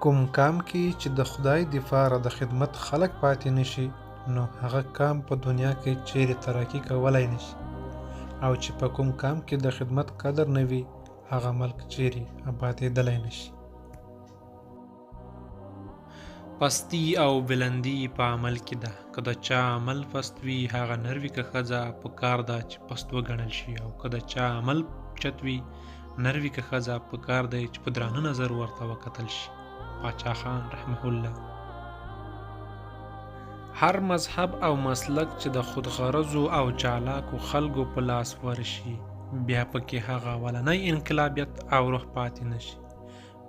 کوم کام کې چې د خدای دپاره د خدمت خلک پاتې نشي نو هغه کام په دنیا کې چیرې ترقي کولی نشي او چې په کوم کام کې د خدمت قدر نه وي هغه ملک چیرې ابادېدلی نشي. پستی او بلندی په عمل کې ده. که د چا عمل پست وي هغه نر وي که ښځه په کار ده چې پست وګڼل شي او که د چا عمل چت وي نر وي که ښځه په کار دی چې په درانه نظر ورته وکتل شي. پاچا خان رحمه الله. هر مذهب او مسلک چې د خودغرضو او چالاکو خلکو په لاس ورشي بیا پکې هغه اولنی انقلابیت او روح پاتې نشي،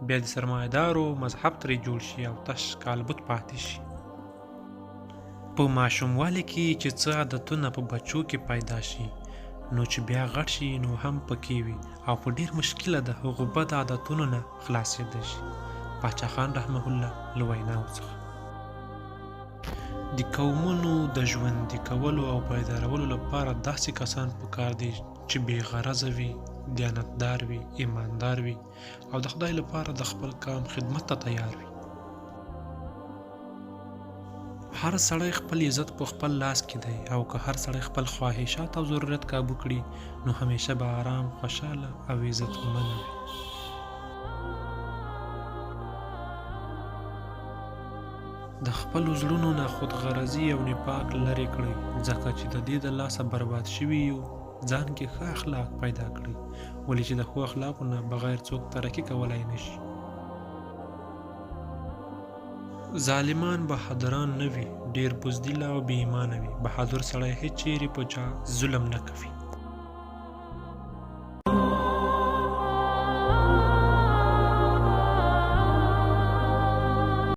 بیا د سرمایه‌دارو مذهب ترې جوړ شي او تش کالبد پاتې شي. په ماشوموالي کې چې څه عادتونه په بچو کې پیدا شي نو چې بیا غټ شي نو هم پکې وي او په ډیر مشکله د هغو بد عادتونو نه خلاصېدی شي. پاچا خان رحمه الله له ویناو څخه د قومونو د ژوندي کولو او بیدارولو لپاره داسې کسان پکار دي چې بې غرضه وي، دیانتدار وي، ایماندار وي او د خدای لپاره د خپل کام خدمت ته تیار وي. هر سړی خپل عزت په خپل لاس کې دی او که هر سړی خپل خواهشات او ضرورت کابو کړي نو همیشه به آرام، خوشحاله او عزتمند وي. د خپلو زړونو نه خودغرضي او نفاق لرې کړئ ځکه چې د دې د لاسه برباد شوي یو ځان کې ښه اخلاق پیدا کړئ ولې چې د ښو اخلاقو نه بغیر څوک ترقي کولی نشي. ظالمان بهادران نه وي، ډېر بزدله او بې ایمانه وي. بهادر سړی هیڅ چیرې په چا ظلم نه کوي.